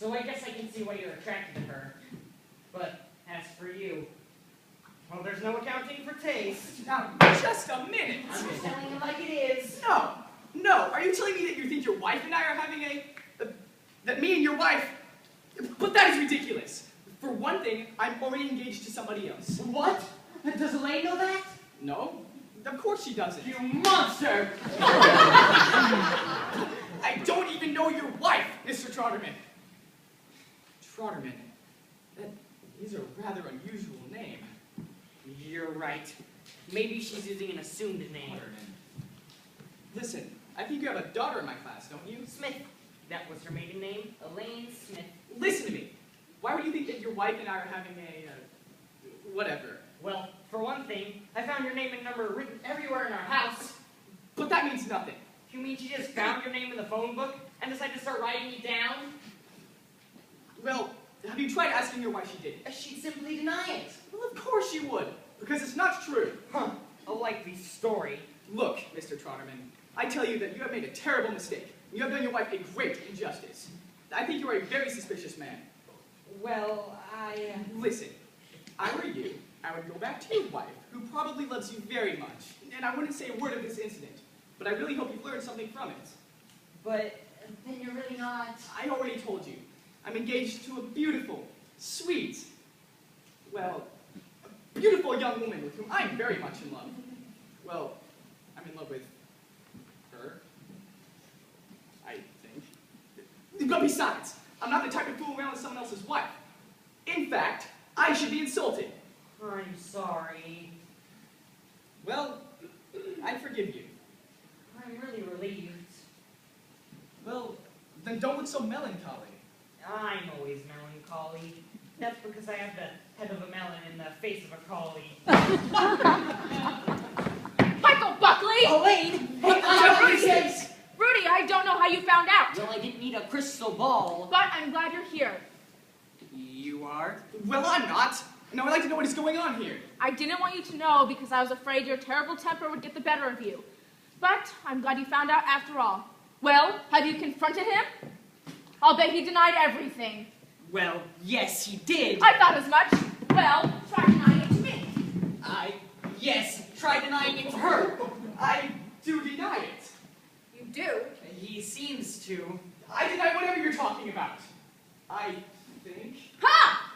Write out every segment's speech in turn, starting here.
So I guess I can see why you're attracted to her. But as for you, well, there's no accounting for taste. Now, just a minute. I'm just telling it like it is. No. Are you telling me that you think your wife and I are having that me and your wife... But that is ridiculous. For one thing, I'm already engaged to somebody else. What? Does Elaine know that? No, of course she doesn't. You monster! I don't even know your wife, Mr. Trotterman. Trotterman. That is a rather unusual name. You're right. Maybe she's using an assumed name. Listen, I think you have a daughter in my class, don't you? Smith. That was her maiden name, Elaine Smith. Listen to me. Why would you think that your wife and I are having whatever? Well, for one thing, I found your name and number written everywhere in our house. But that means nothing. You mean she just found your name in the phone book and decided to start writing it down? Well, have you tried asking her why she did it? She'd simply deny it. Well, of course she would, because it's not true. Huh, a likely story. Look, Mr. Trotterman, I tell you that you have made a terrible mistake. You have done your wife a great injustice. I think you are a very suspicious man. Well, Listen, if I were you, I would go back to your wife, who probably loves you very much, and I wouldn't say a word of this incident, but I really hope you've learned something from it. But then you're really not... I already told you. I'm engaged to a beautiful, sweet, well, a beautiful young woman with whom I'm very much in love. Well, I'm in love with her, I think. But besides, I'm not the type to fool around with someone else's wife. In fact, I should be insulted. I'm sorry. Well, I forgive you. I'm really relieved. Well, then don't look so melancholy. I'm always melancholy. That's because I have the head of a melon and the face of a collie. Michael Buckley! Elaine! Hey, Rudy, I don't know how you found out. Well, I didn't need a crystal ball. But I'm glad you're here. You are? Well, I'm not. Now I'd like to know what is going on here. I didn't want you to know because I was afraid your terrible temper would get the better of you. But I'm glad you found out after all. Well, have you confronted him? I'll bet he denied everything. Well, yes, he did. I thought as much. Well, try denying it to me. Yes, try denying it to her. I do deny it. You do? He seems to. I deny whatever you're talking about. I think. Ha!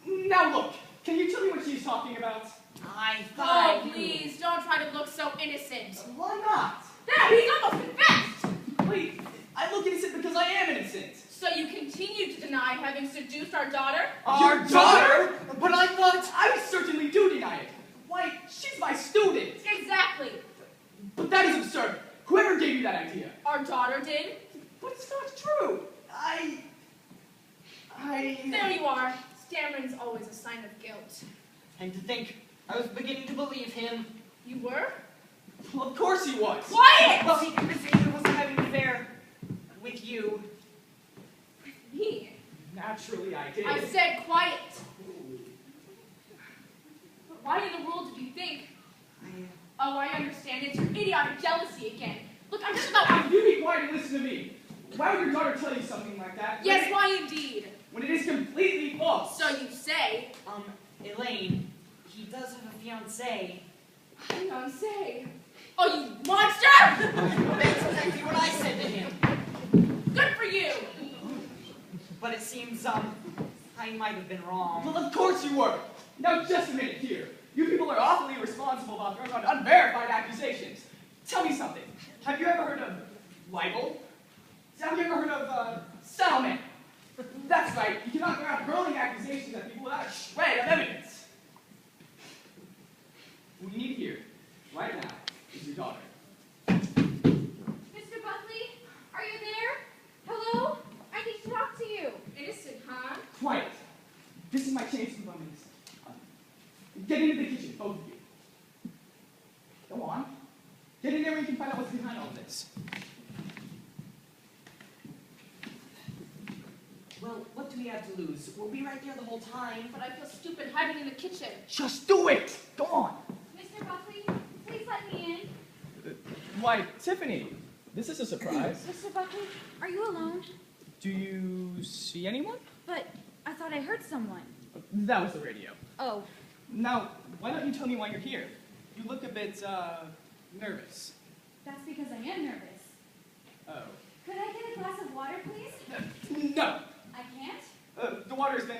Now look, can you tell me what she's talking about? I thought. Oh, please, don't try to look so innocent. Why not? There, he's almost confessed. Wait, I look innocent because I am innocent. So you continue to deny having seduced our daughter? Our daughter? But I thought I certainly do deny it. Why, she's my student. Exactly. But that is absurd. Whoever gave you that idea? Our daughter did. But it's not true. There you are. Stammering's always a sign of guilt. And to think, I was beginning to believe him. You were? Well, of course he was. Quiet! Well, he convinced me he wasn't having an affair with you. Me? Naturally, I did. I said quiet. But why in the world did you think? Oh, I understand. It's your idiotic jealousy again. Look, I'm just about... You be quiet and listen to me. Why would your daughter tell you something like that? Yes, why indeed? When it is completely false. So you say. Elaine, he does have a fiancée. Fiancé. Oh, you monster! That's exactly what I said to him. Good for you. But it seems, I might have been wrong. Well, of course you were. Now, just a minute here. You people are awfully irresponsible about throwing out unverified accusations. Tell me something. Have you ever heard of libel? Have you ever heard of, settlement? That's right. You cannot throw out hurling accusations at people without a shred of evidence. What you need here, right now, is your daughter. Mr. Buckley, are you there? Hello? I need to talk to you. Innocent, huh? Quiet. This is my chance to run this. Get into the kitchen, both of you. Go on. Get in there where you can find out what's behind all this. Well, what do we have to lose? We'll be right there the whole time. But I feel stupid hiding in the kitchen. Just do it! Go on! Mr. Buckley, please let me in. Why, Tiffany, this is a surprise. Mr. Buckley, are you alone? Do you see anyone? But I thought I heard someone. That was the radio. Oh, Now, why don't you tell me why you're here? You look a bit, nervous. that's because I am nervous. Oh. Could I get a glass of water, please? No! I can't? The water's been,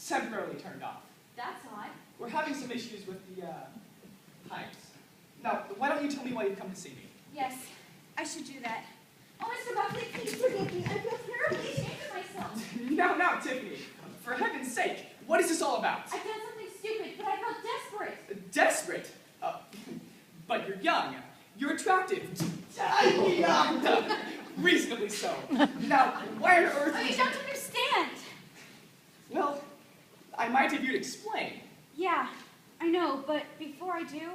temporarily turned off. That's odd. We're having some issues with the, pipes. Now, why don't you tell me why you've come to see me? Yes, I should do that. Oh, Mr. Buckley, please forgive me. I feel terribly ashamed of myself. Now, Tiffany, for heaven's sake, what is this all about? I've done something stupid, but I felt desperate. Desperate? But you're young. You're attractive. Reasonably so. Now, why on earth... Oh, you don't understand. Well, I might if you'd explain. Yeah, I know, but before I do,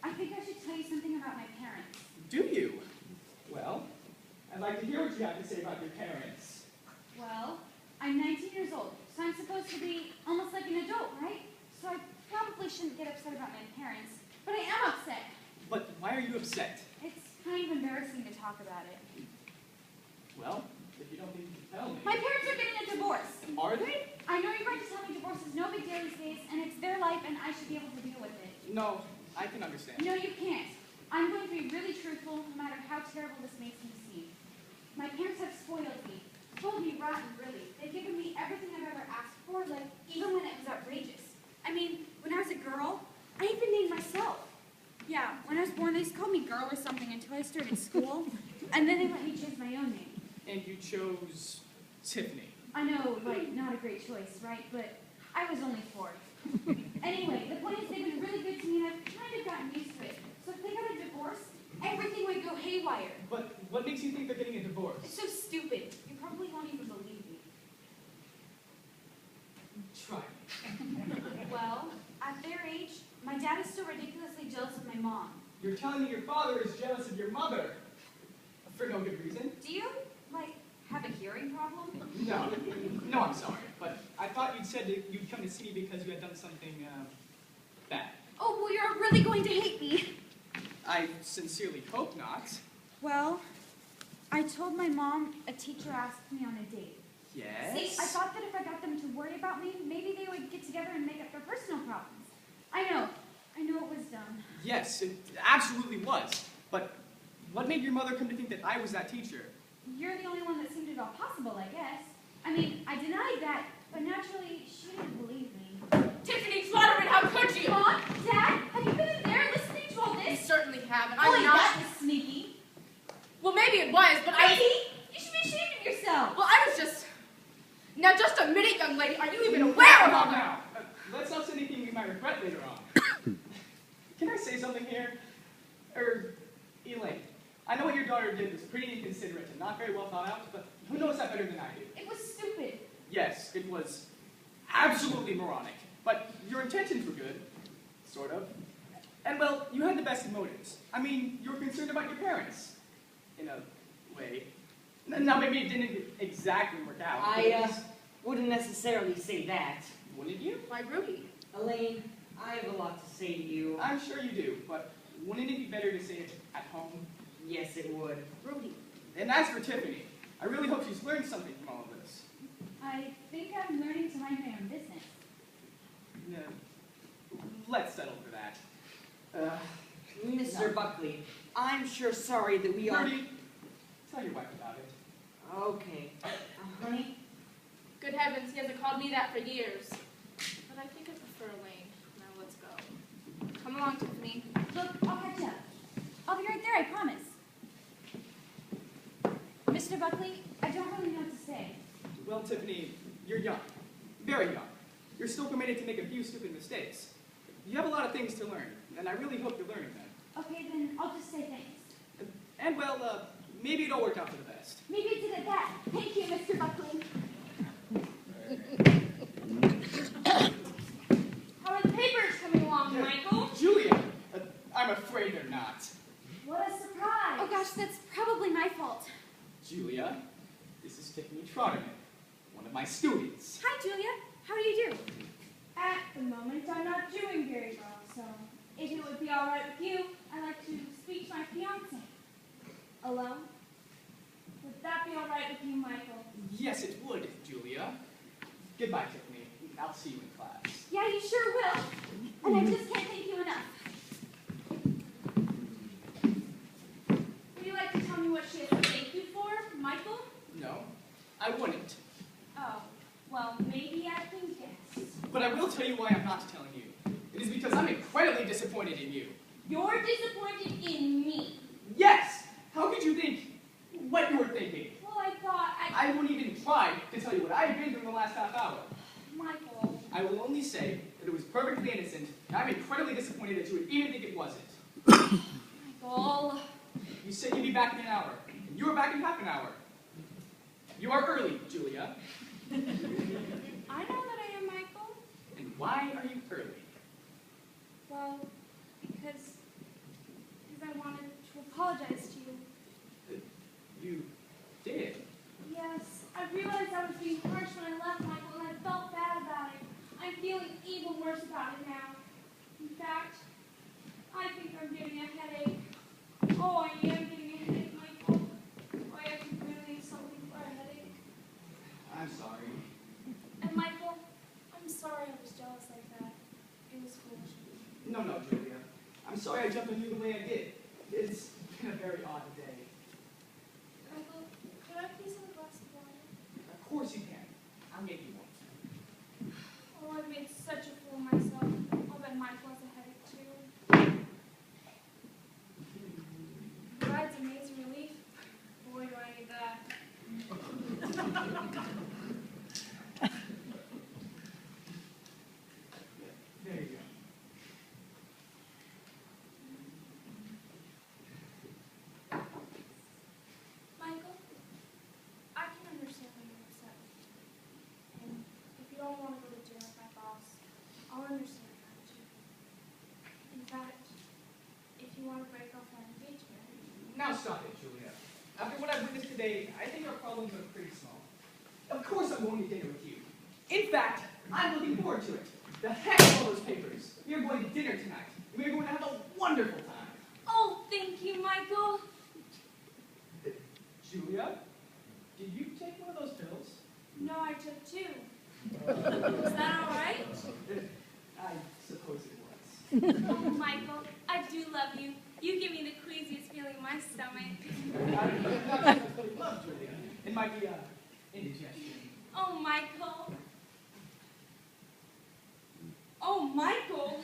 I think I should tell you something about my parents. Do you? Well, I'd like to hear what you have to say about your parents. Well, I'm 19 years old, so I'm supposed to be almost like an adult, right? So I probably shouldn't get upset about my parents, but I am upset. But why are you upset? It's kind of embarrassing to talk about it. Well, if you don't think you can tell me... My parents are getting a divorce. Are they? I know you're going to tell me divorce is no big deal these days, and it's their life, and I should be able to deal with it. No, I can understand. No, you can't. I'm going to be really truthful, no matter how terrible this makes me seem. My parents have spoiled me. Spoiled me rotten, really. They've given me everything I've ever asked for, like, even when it was outrageous. I mean, when I was a girl, I even named myself. Yeah, when I was born, they just called me girl or something until I started school, and then they let me choose my own name. And you chose Tiffany. I know, like, not a great choice, right? But I was only 4. Anyway, the point is they've been really good to me, and I've kind of gotten used to it. So if they got a divorce, everything would go haywire. But what makes you think they're getting a divorce? It's so stupid. You probably won't even believe me. Try me. Well, at their age, my dad is still ridiculously jealous of my mom. You're telling me your father is jealous of your mother. For no good reason. Do you, like, have a hearing problem? No, I'm sorry. But I thought you'd said that you'd come to see me because you had done something, bad. Oh, well, you're really going to hate me. I sincerely hope not. Well, I told my mom a teacher asked me on a date. Yes? See, I thought that if I got them to worry about me, maybe they would get together and make up their personal problems. I know it was dumb. Yes, it absolutely was. But what made your mother come to think that I was that teacher? You're the only one that seemed at all possible, I guess. I mean, I denied that, but naturally, she didn't believe me. Tiffany Flutterman, how could you? Mom, Dad, have you been in there listening to all You this? certainly haven't. Boy, I'm not. that was sneaky. Well, maybe it was, but I was... Maybe? You should be ashamed of yourself. Well, I was just... Now, just a minute, young lady. Are you even aware of all that? Now, let's not say anything you might regret later on. Can I say something here? Elaine, I know what your daughter did was pretty inconsiderate and not very well thought out, but who knows that better than I do? It was stupid. Yes, it was absolutely moronic, but your intentions were good, sort of. And, well, you had the best of motives. I mean, you were concerned about your parents, in a way. Now, maybe it didn't exactly work out. but it I was- wouldn't necessarily say that. Wouldn't you? Why, Rudy? Elaine, I have a lot to say to you. I'm sure you do, but wouldn't it be better to say it at home? Yes, it would. Rudy. And as for Tiffany, I really hope she's learned something from all of this. I think I'm learning to mind my own business. No, let's settle for that. Mr. Buckley, I'm sure sorry that we are... Rudy, tell your wife about it. Okay. Honey? Good heavens, he hasn't called me that for years. But I think I prefer Elaine. Now let's go. Come along, Tiffany. Look, I'll catch up. I'll be right there, I promise. Mr. Buckley, I don't really know what to say. Well, Tiffany, you're young. Very young. You're still permitted to make a few stupid mistakes. You have a lot of things to learn, and I really hope you're learning them. Okay, then I'll just say thanks. And, well, maybe it'll work out for the best. Maybe it's in at that. Thank you, Mr. Buckley. How are the papers coming along, Michael? Julia, I'm afraid they're not. What a surprise. Oh gosh, that's probably my fault. Julia, this is Tiffany Trotterman, one of my students. Hi, Julia. How do you do? At the moment, I'm not doing very well, so if it would be all right with you, I'd like to speak to my fiancé. Alone? Would that be all right with you, Michael? Yes, it would, Julia. Goodbye, Tiffany. I'll see you in class. Yeah, you sure will. And I just can't thank you enough. Would you like to tell me what she has to thank you for, Michael? No, I wouldn't. Oh, well, maybe I can guess. But I will tell you why I'm not telling you. It is because I'm incredibly disappointed in you. You're disappointed in me. Yes! How could you think what you were thinking? Well, I thought I won't even try to tell you what I have been through in the last half hour. Michael. I will only say that it was perfectly innocent, and I'm incredibly disappointed that you would even think it wasn't. Michael. You said you'd be back in an hour, and you were back in half an hour. You are early, Julia. I know that I am, Michael. And why are you early? Well, because I wanted to apologize to you. You did. Yes, I realized I was being harsh when I left Michael, and I felt bad about it. I'm feeling even worse about it now. In fact, I think I'm getting a headache. Oh, I am getting a headache, Michael. Oh, I have to really need something for a headache. I'm sorry. And Michael, I'm sorry I was jealous like that. It was foolish. No, Julia. I'm sorry I jumped on you the way I did. It's been a very odd day. Michael, could I please have a glass of water? Of course you can. I'll get you one. Oh, I've made such a fool of myself. I'll bet Michael has a headache too. Bride's amazing relief. Boy, do I need that. There you go. Michael, I can understand when you're upset. And if you don't want to go to dinner with my boss, I'll understand that too. In fact, if you want to break off our engagement, Now stop it, Julia. After what I've witnessed today, I think our problems are pretty small. Of course I'm going to dinner with you. In fact, I'm looking forward to it. The heck with all those papers. We are going to dinner tonight. We are going to have a wonderful time. oh, thank you, Michael. Julia, did you take one of those pills? No, I took two. Is that all right? I suppose it was. Oh, Michael, I do love you. You give me the queasiest feeling in my stomach. I love Julia. It might be indigestion. Oh, Michael. Oh, Michael.